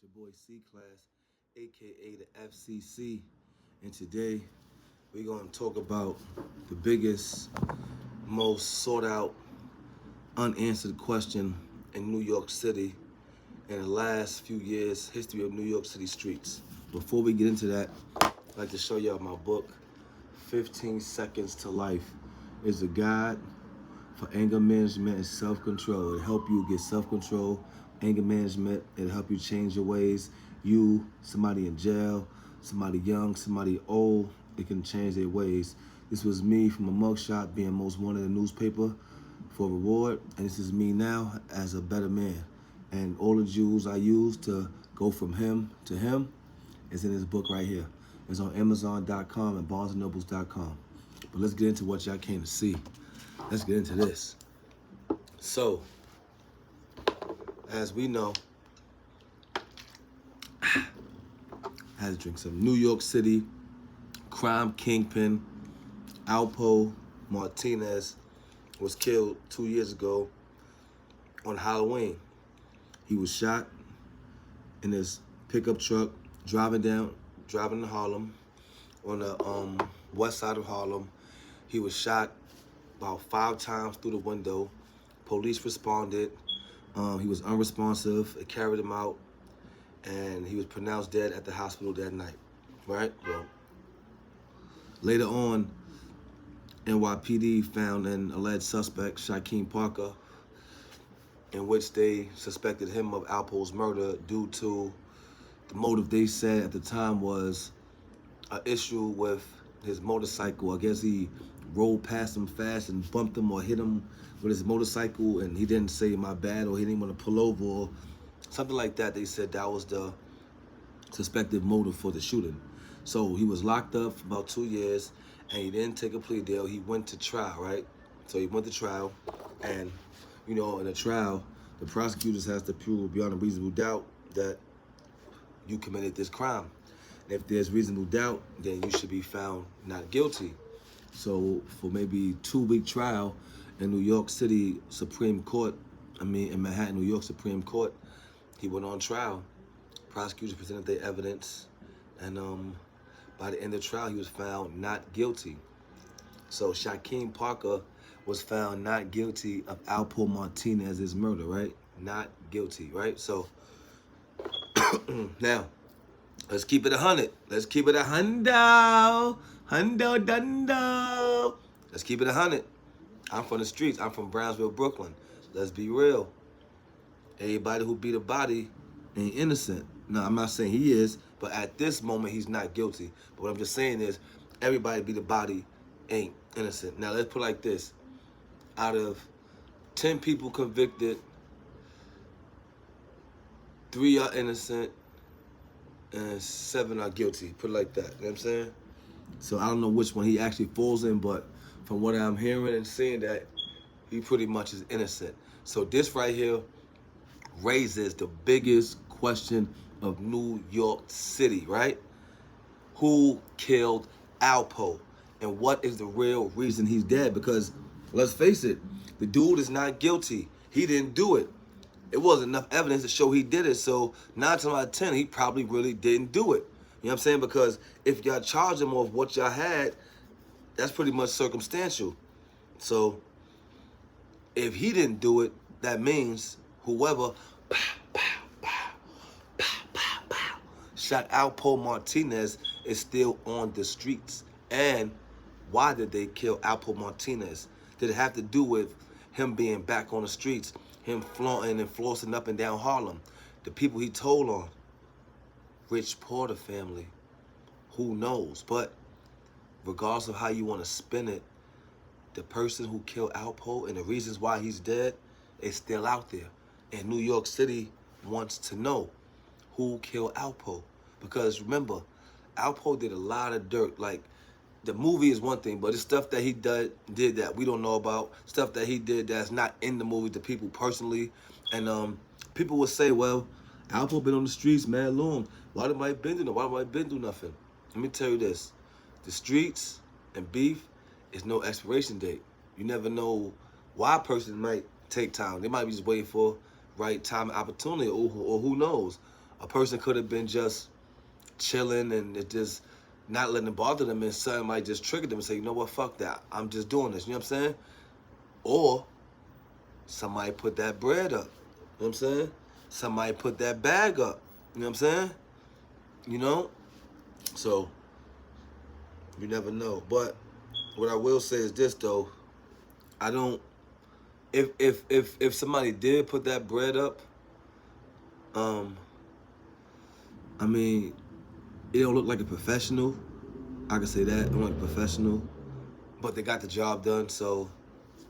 Your boy C-Class, aka the FCC, and today we're going to talk about the biggest, most sought out, unanswered question in New York City in the last few years, history of New York City streets. Before we get into that, I'd like to show y'all my book, 15 Seconds to Life. It's a guide for anger management and self-control. It'll help you get self-control, anger management. It'll help you change your ways. You, somebody in jail, somebody young, somebody old, it can change their ways. This was me from a mugshot being most wanted in the newspaper for reward, and this is me now as a better man. And all the jewels I use to go from him to him is in this book right here. It's on Amazon.com and BarnesandNobles.com. But let's get into what y'all came to see. Let's get into this. So, as we know, I had to drink some New York City crime kingpin Alpo Martinez was killed 2 years ago on Halloween. He was shot in his pickup truck driving to Harlem on the west side of Harlem. He was shot about 5 times through the window. Police responded. He was unresponsive. It carried him out, and he was pronounced dead at the hospital that night. Right? Well, later on, NYPD found an alleged suspect, SHAKEEM Parker, in which they suspected him of Alpo's murder due to the motive they said at the time was an issue with his motorcycle. I guess he rolled past him fast and bumped him or hit him with his motorcycle, and he didn't say my bad, or he didn't want to pull over or something like that. They said that was the suspected motive for the shooting. So he was locked up for about 2 years, and he didn't take a plea deal. He went to trial, right? So he went to trial, and in a trial, the prosecutors has to prove beyond a reasonable doubt that you committed this crime. And if there's reasonable doubt, then you should be found not guilty. So for maybe 2-week trial in New York City Supreme Court, in Manhattan, New York Supreme Court, he went on trial. Prosecutors presented their evidence, and by the end of the trial, he was found not guilty. So SHAKEEM Parker was found not guilty of Alpo Martinez's murder, right? Not guilty, right? So now, let's keep it 100. Let's keep it 100. Hundo dundo. Let's keep it 100. I'm from the streets. I'm from Brownsville, Brooklyn. Let's be real. Everybody who beat a body ain't innocent. No, I'm not saying he is, but at this moment, he's not guilty. But what I'm just saying is, everybody beat a body ain't innocent. Now, let's put it like this. Out of 10 people convicted, 3 are innocent, and 7 are guilty. Put it like that. You know what I'm saying? So I don't know which one he actually falls in, but from what I'm hearing and seeing, that he pretty much is innocent. So this right here raises the biggest question of New York City, right? Who killed Alpo? And what is the real reason he's dead? Because let's face it, the dude is not guilty. He didn't do it. It wasn't enough evidence to show he did it. So 9 times out of 10, he probably really didn't do it. You know what I'm saying? Because if y'all charge him of what y'all had, that's pretty much circumstantial. So if he didn't do it, that means whoever shot Alpo Martinez is still on the streets. And why did they kill Alpo Martinez? Did it have to do with him being back on the streets, him flaunting and flossing up and down Harlem? The people he told on, Rich Porter family, who knows? But regardless of how you want to spin it, the person who killed Alpo and the reasons why he's dead is still out there. And New York City wants to know who killed Alpo. Because remember, Alpo did a lot of dirt. Like, the movie is one thing, but it's stuff that he did that we don't know about, stuff that he did that's not in the movie to people personally. And people would say, well, Alpo been on the streets mad long. Why did Mike Ben do nothing? Why did Mike Ben do nothing? Let me tell you this. The streets and beef is no expiration date. You never know why a person might take time. They might be just waiting for right time and opportunity, or who knows. A person could have been just chilling and it just not letting it bother them, and something might just trigger them and say, you know what, fuck that. I'm just doing this. You know what I'm saying? Or somebody put that bread up. You know what I'm saying? Somebody put that bag up. You know what I'm saying? You know? So, you never know. But what I will say is this though. I don't if somebody did put that bread up, I mean, it don't look like a professional. I can say that. It don't look like a professional. But they got the job done, so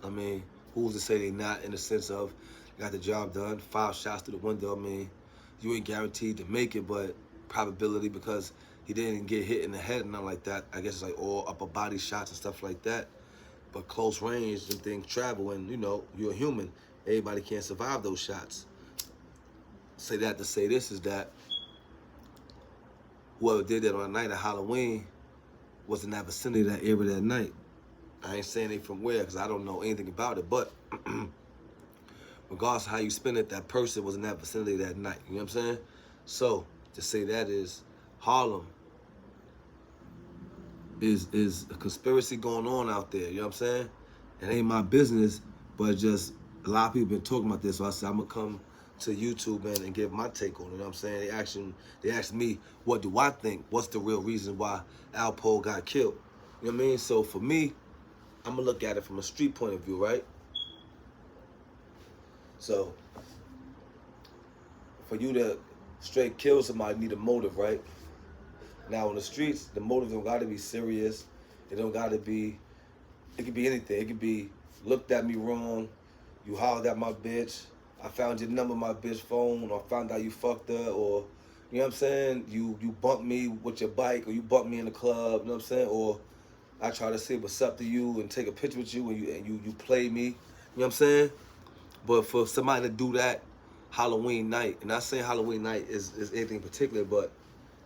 I mean, who's to say they not in the sense of got the job done, 5 shots through the window. I mean, you ain't guaranteed to make it, but probability because he didn't get hit in the head and nothing like that. I guess it's like all upper body shots and stuff like that. But close range, them things travel, and you know, you're a human. Everybody can't survive those shots. Say that to say this is that whoever did that on the night of Halloween was in that vicinity of that area that night. I ain't saying they from where, because I don't know anything about it, but regardless of how you spend it, that person was in that vicinity that night. You know what I'm saying? So, to say that is Harlem is a conspiracy going on out there. You know what I'm saying? It ain't my business, but just a lot of people been talking about this, so I said I'm going to come to YouTube, man, and give my take on it. You know what I'm saying? They asked me, what do I think? What's the real reason why Alpo got killed? You know what I mean? So, for me, I'm going to look at it from a street point of view, right? So, for you to straight kill somebody, you need a motive, right? Now, on the streets, the motive don't got to be serious. It don't got to be, it could be anything. It could be, looked at me wrong, you hollered at my bitch, I found your number, my bitch phone, or I found out you fucked her, or, you know what I'm saying? You bumped me with your bike, or you bumped me in the club, you know what I'm saying? Or I try to say what's up to you and take a picture with you, and you play me, you know what I'm saying? But for somebody to do that Halloween night, and not saying Halloween night is anything particular, but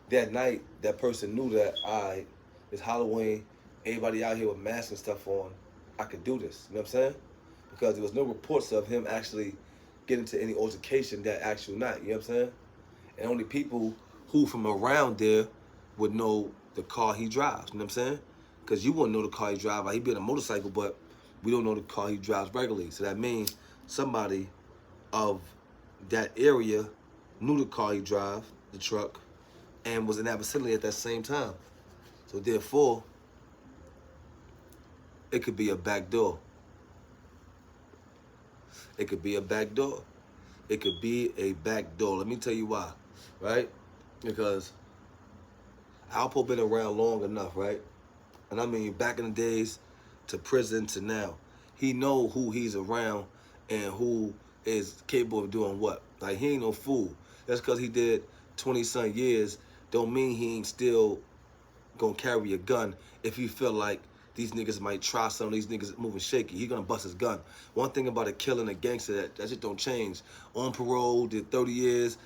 that night, that person knew that, it's Halloween, everybody out here with masks and stuff on, I could do this, you know what I'm saying? Because there was no reports of him actually getting into any altercation that actual night, you know what I'm saying? And only people who from around there would know the car he drives, you know what I'm saying? Because you wouldn't know the car he drives, like he'd be on a motorcycle, but we don't know the car he drives regularly. So that means somebody of that area knew the car he drives, the truck, and was in that vicinity at that same time. So therefore, it could be a back door. It could be a back door. It could be a back door. Let me tell you why, right? Because Alpo been around long enough, right? And I mean, back in the days to prison to now, he know who he's around and who is capable of doing what. Like, he ain't no fool. That's because he did 20-some years don't mean he ain't still gonna carry a gun if he feel like these niggas might try some of these niggas moving shaky. He gonna bust his gun. One thing about a killing a gangster, that just don't change. On parole, did 30 years,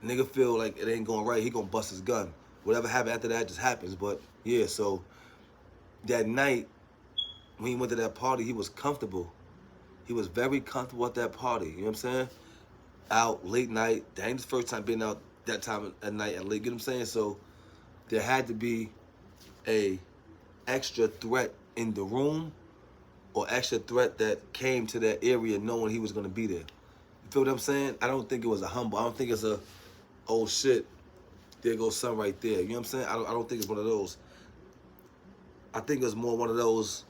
nigga feel like it ain't going right, he gonna bust his gun. Whatever happened after that just happens. But yeah, so that night, when he went to that party, he was comfortable. He was very comfortable at that party, you know what I'm saying? Out late night, that ain't his first time being out that time at night at late, you know what I'm saying? So there had to be a extra threat in the room or extra threat that came to that area knowing he was going to be there. You feel what I'm saying? I don't think it was a humble. I don't think it's a, oh shit, there goes son right there. You know what I'm saying? I don't think it's one of those. I think it's more one of those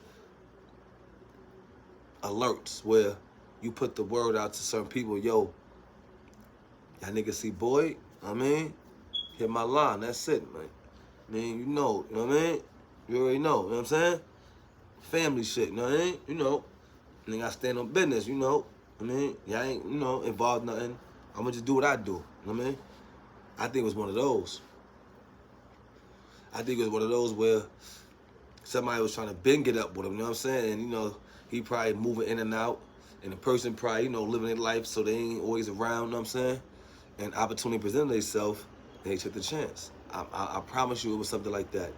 alerts where you put the word out to certain people, yo, that nigga see boy, I mean, hit my line, that's it, man. I mean, you know what I mean? You already know what I'm saying? Family shit, you know what I mean? You know, nigga, I stand on business, you know. I mean, y'all ain't, you know, involved nothing. I'm gonna just do what I do, you know what I mean? I think it was one of those. I think it was one of those where somebody was trying to bend it up with him, you know what I'm saying? And, you know, he probably moving in and out, and the person probably, you know, living their life so they ain't always around, you know what I'm saying? And opportunity presented themselves, and they took the chance. I promise you it was something like that.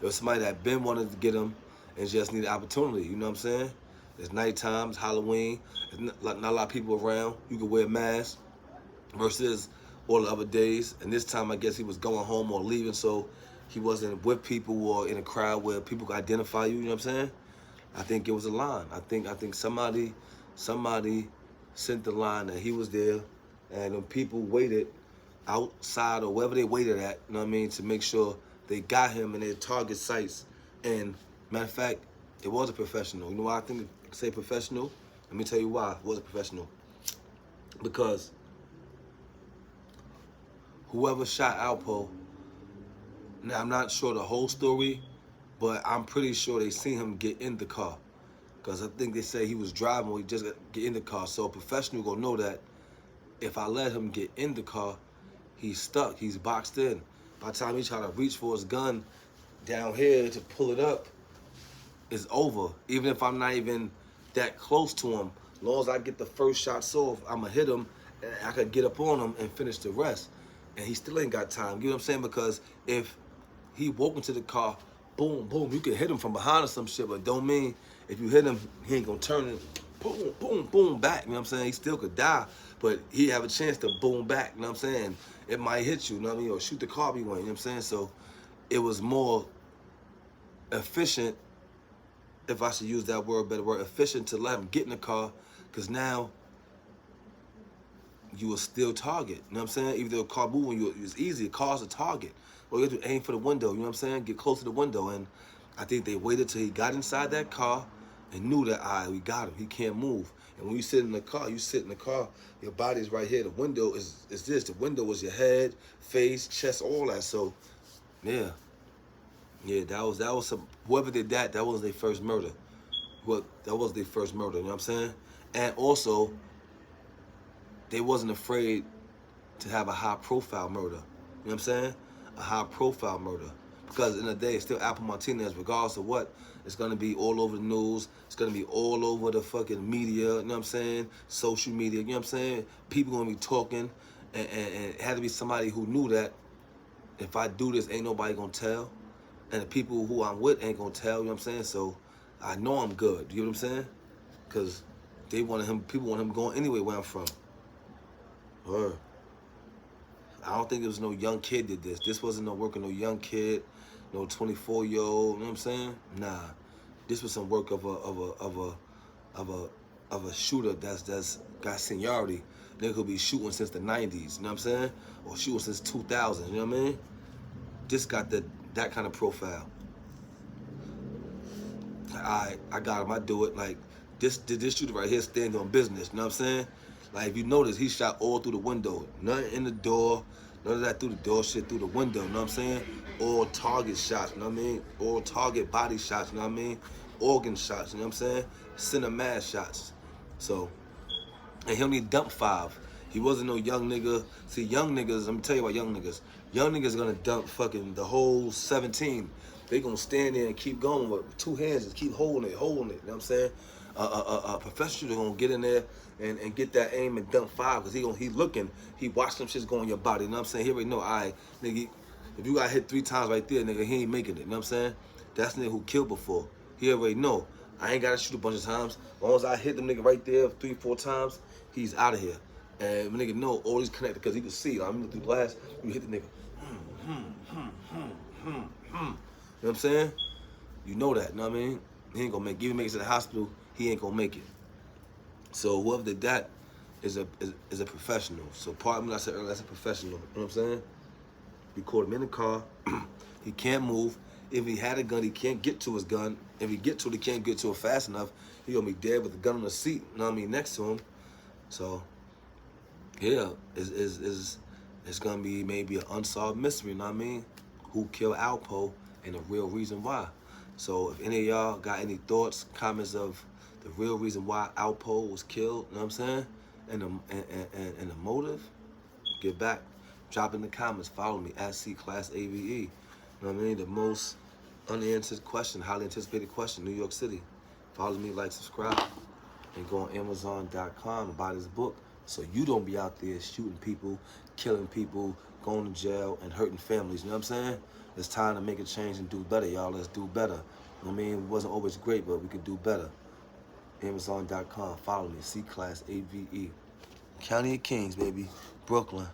It was somebody that been wanted to get him and just needed opportunity, you know what I'm saying? It's nighttime, it's Halloween, there's not a lot of people around, you can wear a mask, versus all the other days. And this time, I guess he was going home or leaving, so he wasn't with people or in a crowd where people could identify you. You know what I'm saying? I think it was a line. I think somebody sent the line that he was there, and when people waited outside or wherever they waited at, you know what I mean, to make sure they got him in their target sites. And matter of fact, it was a professional. You know why I think I say professional? Let me tell you why it was a professional. Because whoever shot Alpo, now I'm not sure the whole story, but I'm pretty sure they seen him get in the car. Because I think they say he was driving or he just get in the car. So a professional gonna know that if I let him get in the car, he's stuck, he's boxed in. By the time he try to reach for his gun down here to pull it up, it's over. Even if I'm not even that close to him, as long as I get the first shots off, I'ma hit him and I could get up on him and finish the rest. And he still ain't got time, you know what I'm saying? Because if he walk into the car, boom, boom, you can hit him from behind or some shit, but don't mean if you hit him, he ain't gonna turn it, boom, boom, boom, back, you know what I'm saying? He still could die, but he have a chance to boom back, you know what I'm saying? It might hit you, you know what I mean? Or shoot the car be one, you know what I'm saying? So it was more efficient, if I should use that word, better word, efficient, to let him get in the car, because now you will still target, you know what I'm saying? Even though a car moving, it's easy, a car's a target. Well, you have to aim for the window, you know what I'm saying? Get close to the window. And I think they waited till he got inside that car and knew that, all right, we got him, he can't move. And when you sit in the car, your body's right here. The window is this. The window is your head, face, chest, all that. So, yeah. Yeah, that was some, whoever did that, that was their first murder. That was their first murder, you know what I'm saying? And also, they wasn't afraid to have a high-profile murder. You know what I'm saying? A high-profile murder. Because in the day, it's still Alpo Martinez, regardless of what. It's going to be all over the news. It's going to be all over the fucking media, you know what I'm saying? Social media, you know what I'm saying? People going to be talking. And it had to be somebody who knew that if I do this, ain't nobody going to tell. And the people who I'm with ain't going to tell, you know what I'm saying? So I know I'm good, you know what I'm saying? Because people want him going anyway where I'm from. Word. I don't think it was no young kid did this. This wasn't no work of no young kid, no 24-year-old. You know what I'm saying? Nah, this was some work of a shooter that's got seniority. Nigga could be shooting since the 90s. You know what I'm saying? Or shooting since 2000. You know what I mean? This got that kind of profile. I got him. I do it. Like this shooter right here stand on business. You know what I'm saying? Like, if you notice, he shot all through the window. Nothing in the door. None of that through the door shit, through the window. You know what I'm saying? All target shots, you know what I mean? All target body shots, you know what I mean? Organ shots, you know what I'm saying? Center mass shots. So, and he only dumped 5. He wasn't no young nigga. See, young niggas, let me tell you about young niggas. Young niggas gonna dump fucking the whole 17. They gonna stand there and keep going with 2 hands and keep holding it, you know what I'm saying? Professional gonna get in there and get that aim and dump 5, because he looking, he watched them shits go in your body, you know what I'm saying? He already know, all right, nigga, if you got hit 3 times right there, nigga, he ain't making it, you know what I'm saying? That's the nigga who killed before. He already know. I ain't gotta shoot a bunch of times. As long as I hit them nigga right there 3, 4 times, he's out of here. And the nigga know all these connected, because he can see. I'm looking through glass, you hit the nigga. You know what I'm saying? You know that, you know what I mean? He ain't gonna make it. Even make it to the hospital, he ain't gonna make it. So whoever did that is a professional. So part of me, I said earlier, that's a professional. You know what I'm saying? We caught him in the car. He can't move. If he had a gun, he can't get to his gun. If he get to it, he can't get to it fast enough. He gonna be dead with the gun on the seat, you know what I mean, next to him. So yeah, it's gonna be maybe an unsolved mystery, you know what I mean? Who killed Alpo and the real reason why. So if any of y'all got any thoughts, comments of the real reason why Alpo was killed, you know what I'm saying? And the motive, get back. Drop in the comments. Follow me at C-Class AVE. You know what I mean? The most unanswered question, highly anticipated question, New York City. Follow me, like, subscribe, and go on Amazon.com and buy this book so you don't be out there shooting people, killing people, going to jail, and hurting families. You know what I'm saying? It's time to make a change and do better, y'all. Let's do better. You know what I mean? It wasn't always great, but we could do better. Amazon.com. Follow me, C-Class AVE. County of Kings, baby. Brooklyn.